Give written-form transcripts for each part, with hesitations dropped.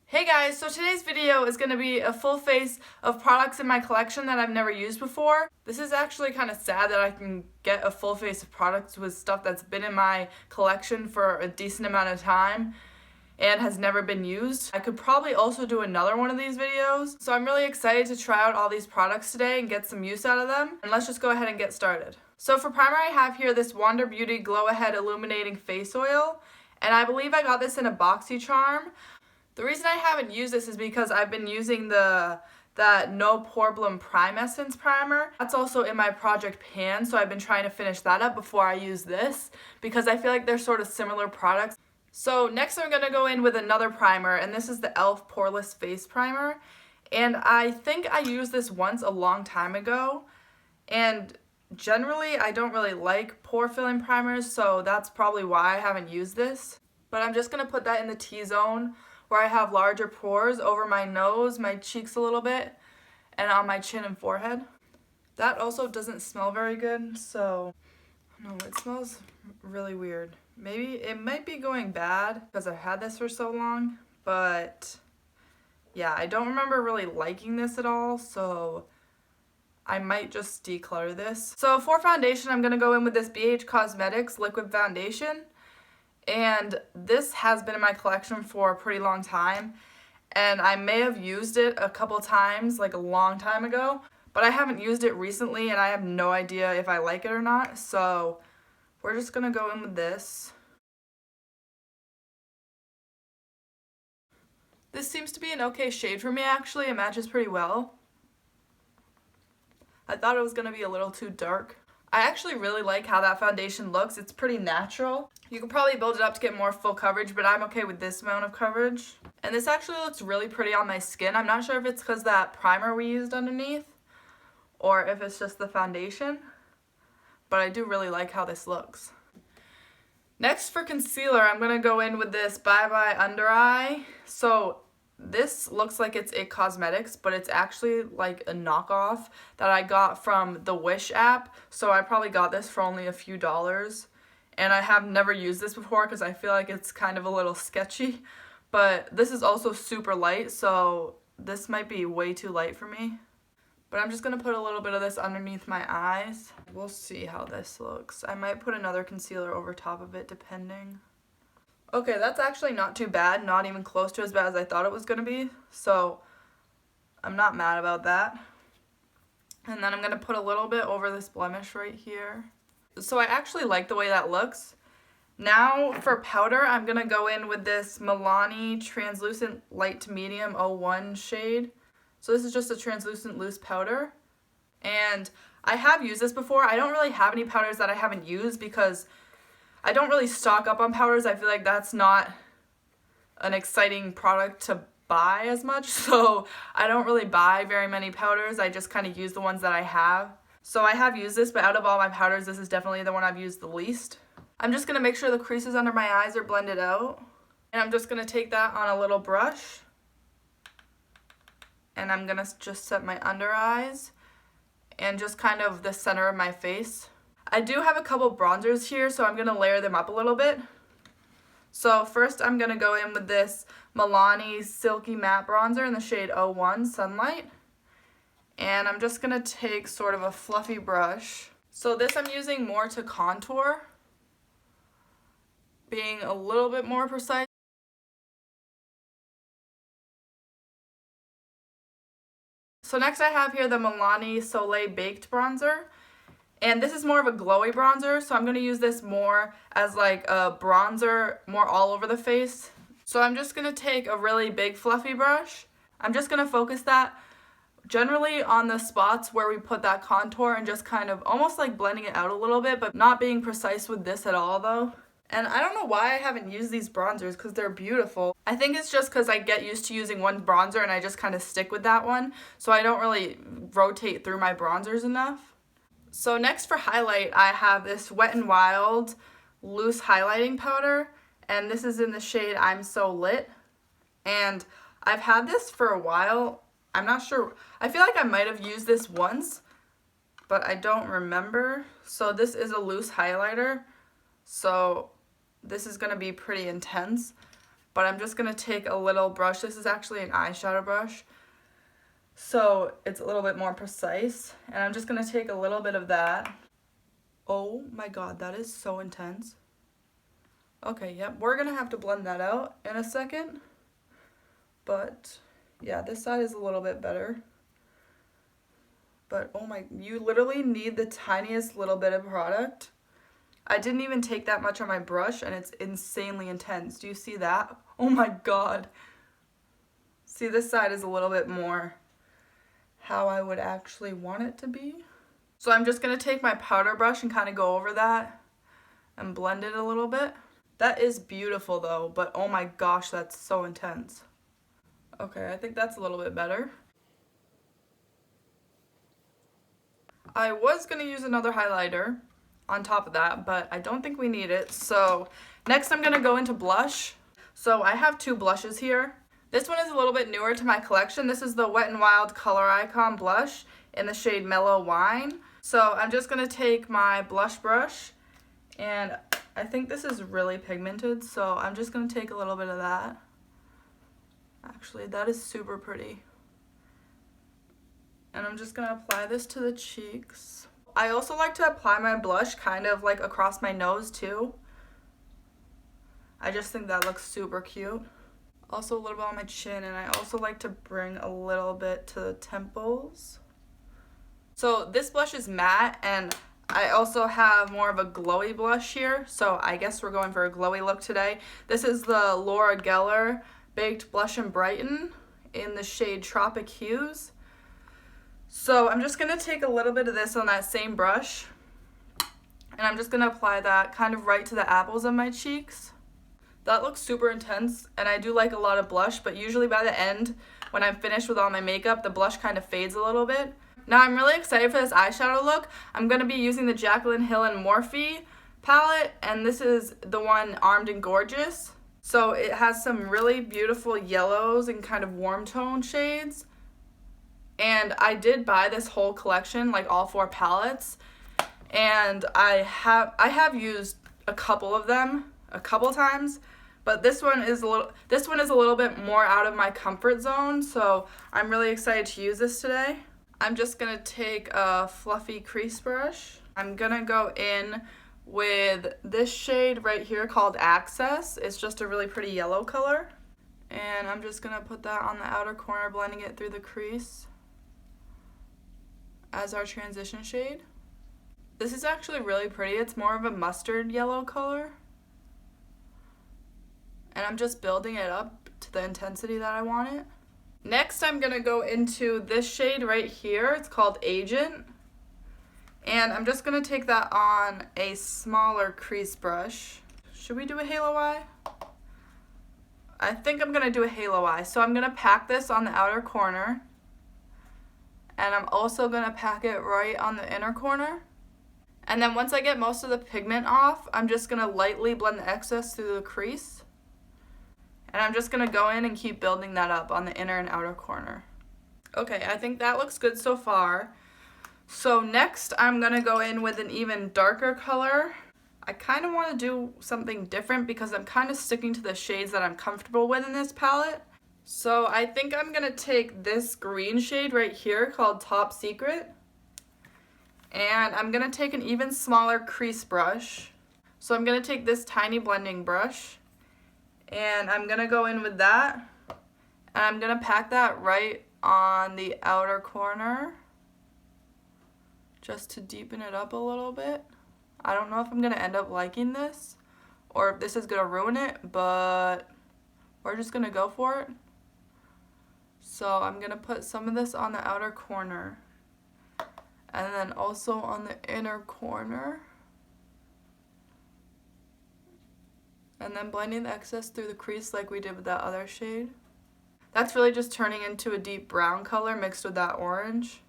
Hey guys, so today's video is going to be a full face of products in my collection that I've never used before. This is actually kind of sad that I can get a full face of products with stuff that's been in my collection for a decent amount of time and has never been used. I could probably also do another one of these videos. So I'm really excited to try out all these products today and get some use out of them. And let's just go ahead and get started. So for primer, I have here this Wander Beauty Glow Ahead Illuminating Face Oil. And I believe I got this in a BoxyCharm. The reason I haven't used this is because I've been using that No Problem Prime Essence primer. That's also in my Project Pan, so I've been trying to finish that up before I use this because I feel like they're sort of similar products. So next I'm going to go in with another primer, and this is the e.l.f. Poreless Face Primer. And I think I used this once a long time ago, and generally I don't really like pore filling primers, so that's probably why I haven't used this. But I'm just going to put that in the T-zone, where I have larger pores over my nose, my cheeks a little bit, and on my chin and forehead. That also doesn't smell very good, so no, it smells really weird. Maybe it might be going bad because I've had this for so long, but yeah, I don't remember really liking this at all, so I might just declutter this. So for foundation, I'm gonna go in with this BH Cosmetics Liquid Foundation. And this has been in my collection for a pretty long time, and I may have used it a couple times, like a long time ago, but I haven't used it recently and I have no idea if I like it or not, so we're just gonna go in with this. This seems to be an okay shade for me actually, it matches pretty well. I thought it was gonna be a little too dark. I actually really like how that foundation looks. It's pretty natural. You could probably build it up to get more full coverage, but I'm okay with this amount of coverage. And this actually looks really pretty on my skin. I'm not sure if it's because that primer we used underneath or if it's just the foundation, but I do really like how this looks. Next for concealer, I'm going to go in with this Bye Bye Under Eye. So this looks like it's IT Cosmetics, but it's actually like a knockoff that I got from the Wish app. So I probably got this for only a few dollars. And I have never used this before because I feel like it's kind of a little sketchy. But this is also super light, so this might be way too light for me. But I'm just going to put a little bit of this underneath my eyes. We'll see how this looks. I might put another concealer over top of it depending. Okay, that's actually not too bad, not even close to as bad as I thought it was going to be, so I'm not mad about that. And then I'm going to put a little bit over this blemish right here. So I actually like the way that looks. Now for powder, I'm going to go in with this Milani Translucent Light to Medium 01 shade. So this is just a translucent loose powder. And I have used this before. I don't really have any powders that I haven't used because I don't really stock up on powders. I feel like that's not an exciting product to buy as much, so I don't really buy very many powders. I just kind of use the ones that I have. So I have used this, but out of all my powders, this is definitely the one I've used the least. I'm just going to make sure the creases under my eyes are blended out. And I'm just going to take that on a little brush. And I'm going to just set my under eyes and just kind of the center of my face. I do have a couple bronzers here, so I'm going to layer them up a little bit. So first I'm going to go in with this Milani Silky Matte Bronzer in the shade 01 Sunlight. And I'm just going to take sort of a fluffy brush. So this I'm using more to contour, being a little bit more precise. So next I have here the Milani Soleil Baked Bronzer. And this is more of a glowy bronzer, so I'm going to use this more as like a bronzer, more all over the face. So I'm just going to take a really big fluffy brush. I'm just going to focus that generally on the spots where we put that contour and just kind of almost like blending it out a little bit, but not being precise with this at all though. And I don't know why I haven't used these bronzers because they're beautiful. I think it's just because I get used to using one bronzer and I just kind of stick with that one, so I don't really rotate through my bronzers enough. So next for highlight, I have this Wet n Wild loose highlighting powder, and this is in the shade I'm So Lit. And I've had this for a while. I'm not sure. I feel like I might have used this once, but I don't remember. So this is a loose highlighter. So this is going to be pretty intense. but I'm just going to take a little brush. This is actually an eyeshadow brush, so it's a little bit more precise. And I'm just going to take a little bit of that. Oh my god, that is so intense. Okay, yep, we're going to have to blend that out in a second. But yeah, this side is a little bit better. But oh my, you literally need the tiniest little bit of product. I didn't even take that much on my brush and it's insanely intense. Do you see that? Oh my god. See, this side is a little bit more how I would actually want it to be. So I'm just going to take my powder brush and kind of go over that and blend it a little bit. That is beautiful though, but oh my gosh, that's so intense. Okay, I think that's a little bit better. I was going to use another highlighter on top of that, but I don't think we need it. So next I'm going to go into blush. So I have two blushes here. This one is a little bit newer to my collection. This is the Wet n Wild Color Icon blush in the shade Mellow Wine. So I'm just going to take my blush brush, and I think this is really pigmented, so I'm just going to take a little bit of that. Actually, that is super pretty. And I'm just going to apply this to the cheeks. I also like to apply my blush kind of like across my nose too. I just think that looks super cute. Also a little bit on my chin, and I also like to bring a little bit to the temples. So this blush is matte, and I also have more of a glowy blush here, so I guess we're going for a glowy look today. This is the Laura Geller Baked Blush and Brighten in the shade Tropic Hues. So I'm just going to take a little bit of this on that same brush, and I'm just going to apply that kind of right to the apples of my cheeks. That looks super intense, and I do like a lot of blush, but usually by the end, when I'm finished with all my makeup, the blush kind of fades a little bit. Now I'm really excited for this eyeshadow look. I'm going to be using the Jaclyn Hill and Morphe palette, and this is the one Armed and Gorgeous. So it has some really beautiful yellows and kind of warm tone shades. And I did buy this whole collection, like all 4 palettes, and I have used a couple of them a couple times, but this one is a little bit more out of my comfort zone, so I'm really excited to use this today. I'm just gonna take a fluffy crease brush. I'm gonna go in with this shade right here called Access. It's just a really pretty yellow color, and I'm just gonna put that on the outer corner, blending it through the crease as our transition shade. This is actually really pretty. It's more of a mustard yellow color. And I'm just building it up to the intensity that I want it. Next, I'm gonna go into this shade right here. It's called Agent. And I'm just gonna take that on a smaller crease brush. Should we do a halo eye? I think I'm gonna do a halo eye. So I'm gonna pack this on the outer corner. And I'm also gonna pack it right on the inner corner. And then once I get most of the pigment off, I'm just gonna lightly blend the excess through the crease. And I'm just gonna go in and keep building that up on the inner and outer corner. Okay, I think that looks good so far. So next I'm gonna go in with an even darker color. I kind of want to do something different because I'm kind of sticking to the shades that I'm comfortable with in this palette. So I think I'm gonna take this green shade right here called Top Secret. And I'm gonna take an even smaller crease brush. So I'm gonna take this tiny blending brush, and I'm gonna go in with that, and I'm gonna pack that right on the outer corner just to deepen it up a little bit. I don't know if I'm gonna end up liking this or if this is gonna ruin it, but we're just gonna go for it. So I'm gonna put some of this on the outer corner, and then also on the inner corner. And then blending the excess through the crease like we did with that other shade. That's really just turning into a deep brown color mixed with that orange.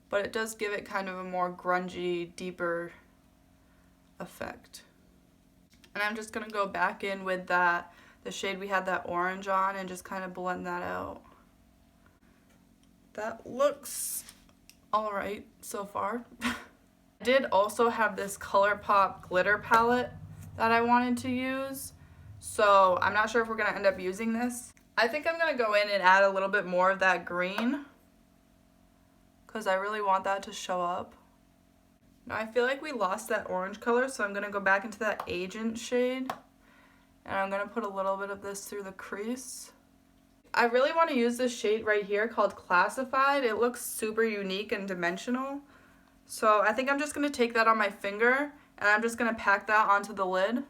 But it does give it kind of a more grungy, deeper effect. And I'm just going to go back in with the shade we had that orange on, and just kind of blend that out. That looks alright so far. I did also have this ColourPop glitter palette that I wanted to use, So I'm not sure if we're going to end up using this. I think I'm going to go in and add a little bit more of that green because I really want that to show up. Now I feel like we lost that orange color, so I'm going to go back into that Agent shade and I'm going to put a little bit of this through the crease. I really want to use this shade right here called Classified. It looks super unique and dimensional. So I think I'm just going to take that on my finger and I'm just going to pack that onto the lid.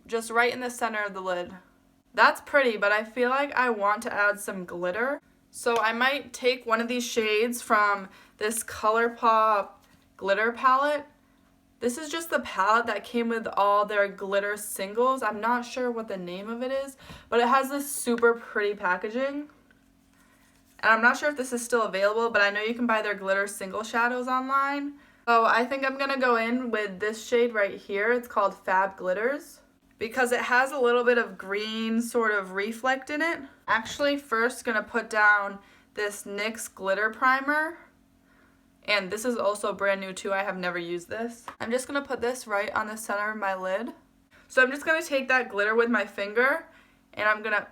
Just right in the center of the lid. That's pretty, but I feel like I want to add some glitter. So I might take one of these shades from this ColourPop glitter palette. This is just the palette that came with all their glitter singles. I'm not sure what the name of it is, but it has this super pretty packaging. And I'm not sure if this is still available, but I know you can buy their glitter single shadows online. So I think I'm going to go in with this shade right here. It's called Fab Glitters, because it has a little bit of green sort of reflect in it. Actually, first going to put down this NYX glitter primer. And this is also brand new too. I have never used this. I'm just going to put this right on the center of my lid. So I'm just going to take that glitter with my finger and I'm going to,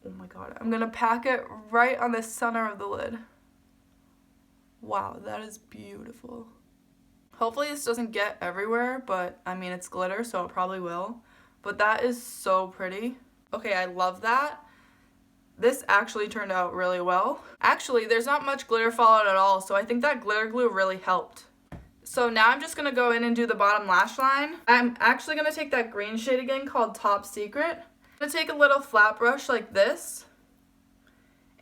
oh my god, I'm going to pack it right on the center of the lid. Wow, that is beautiful. Hopefully this doesn't get everywhere, but I mean it's glitter, so it probably will. But that is so pretty. Okay, I love that. This actually turned out really well. Actually, there's not much glitter fallout at all, so I think that glitter glue really helped. So now I'm just going to go in and do the bottom lash line. I'm actually going to take that green shade again called Top Secret. I'm going to take a little flat brush like this,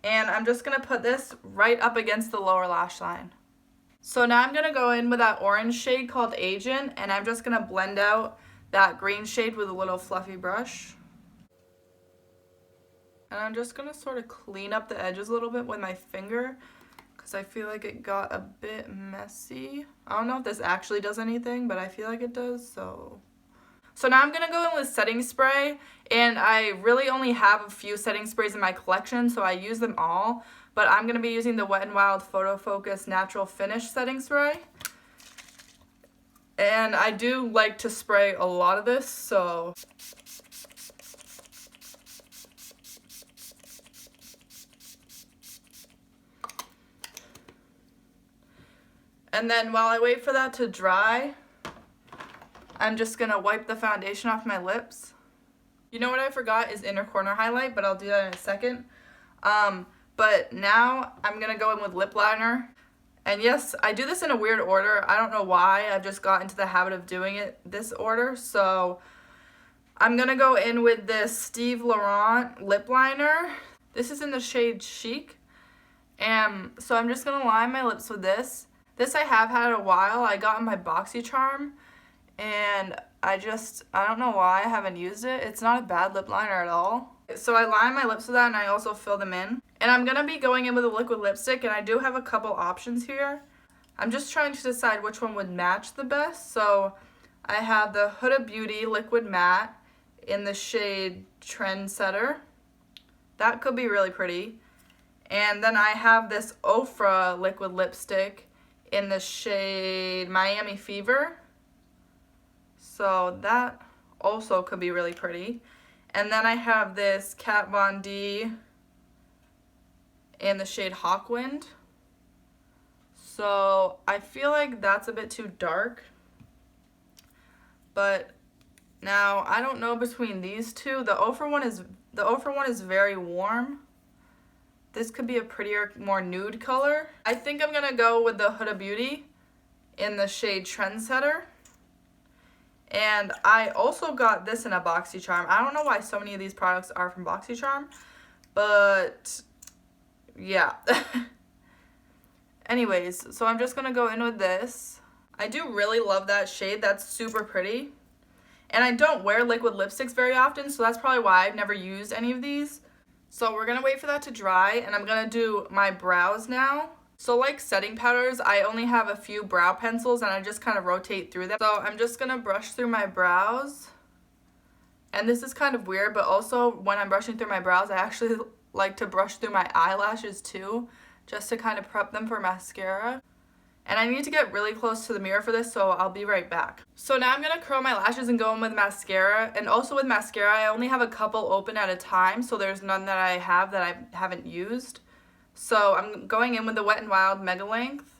and I'm just going to put this right up against the lower lash line. So now I'm going to go in with that orange shade called Agent, and I'm just going to blend out that green shade with a little fluffy brush. And I'm just going to sort of clean up the edges a little bit with my finger because I feel like it got a bit messy. I don't know if this actually does anything, but I feel like it does, so now I'm going to go in with setting spray, and I really only have a few setting sprays in my collection, so I use them all. But I'm going to be using the Wet n Wild Photo Focus Natural Finish setting spray. And I do like to spray a lot of this, so and then while I wait for that to dry, I'm just going to wipe the foundation off my lips. You know what I forgot is inner corner highlight, but I'll do that in a second. But now I'm going to go in with lip liner. And yes, I do this in a weird order. I don't know why. I've just got into the habit of doing it this order. So I'm going to go in with this Steve Laurent lip liner. This is in the shade Chic. And so I'm just going to line my lips with this. This I have had a while. I got in my BoxyCharm, and I don't know why I haven't used it. It's not a bad lip liner at all. So I line my lips with that, and I also fill them in. And I'm going to be going in with a liquid lipstick, and I do have a couple options here. I'm just trying to decide which one would match the best. So I have the Huda Beauty Liquid Matte in the shade Trendsetter. That could be really pretty. And then I have this Ofra liquid lipstick in the shade Miami Fever. So that also could be really pretty. And then I have this Kat Von D in the shade Hawkwind. So I feel like that's a bit too dark. But now I don't know between these two. The Ofra one is very warm. This could be a prettier, more nude color. I think I'm gonna go with the Huda Beauty in the shade Trendsetter. And I also got this in a BoxyCharm. I don't know why so many of these products are from BoxyCharm, but yeah. Anyways, so I'm just gonna go in with this. I do really love that shade. That's super pretty. And I don't wear liquid lipsticks very often, so that's probably why I've never used any of these. So we're gonna wait for that to dry, and I'm gonna do my brows now. So like setting powders, I only have a few brow pencils and I just kind of rotate through them. So I'm just gonna brush through my brows. And this is kind of weird, but also when I'm brushing through my brows, I actually like to brush through my eyelashes too, just to kind of prep them for mascara. And I need to get really close to the mirror for this, so I'll be right back. So now I'm going to curl my lashes and go in with mascara. And also with mascara, I only have a couple open at a time, so there's none that I have that I haven't used. So I'm going in with the Wet n Wild Mega Length,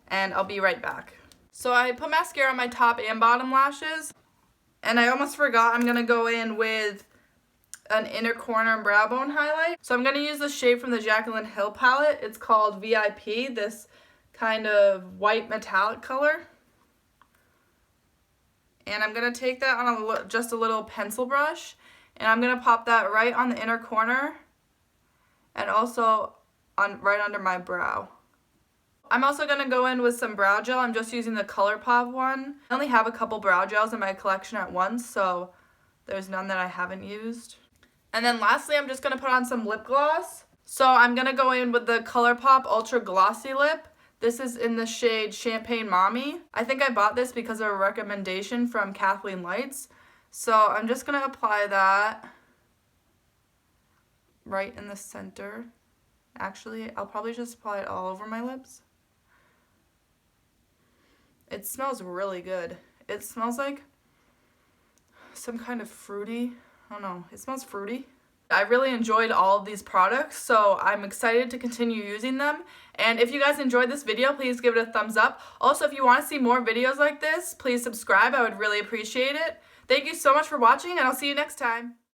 and I'll be right back. So I put mascara on my top and bottom lashes, and I almost forgot I'm going to go in with an inner corner and brow bone highlight. So I'm going to use the shade from the Jaclyn Hill palette. It's called VIP, this kind of white metallic color. And I'm going to take that on just a little pencil brush, and I'm going to pop that right on the inner corner and also right under my brow. I'm also going to go in with some brow gel. I'm just using the ColourPop one. I only have a couple brow gels in my collection at once, so there's none that I haven't used. And then lastly, I'm just going to put on some lip gloss. So I'm going to go in with the ColourPop Ultra Glossy Lip. This is in the shade Champagne Mommy. I think I bought this because of a recommendation from Kathleen Lights. So I'm just going to apply that right in the center. Actually, I'll probably just apply it all over my lips. It smells really good. It smells like some kind of fruity, I don't know, it smells fruity. I really enjoyed all of these products, so I'm excited to continue using them. And if you guys enjoyed this video, please give it a thumbs up. Also, if you want to see more videos like this, please subscribe. I would really appreciate it. Thank you so much for watching, and I'll see you next time.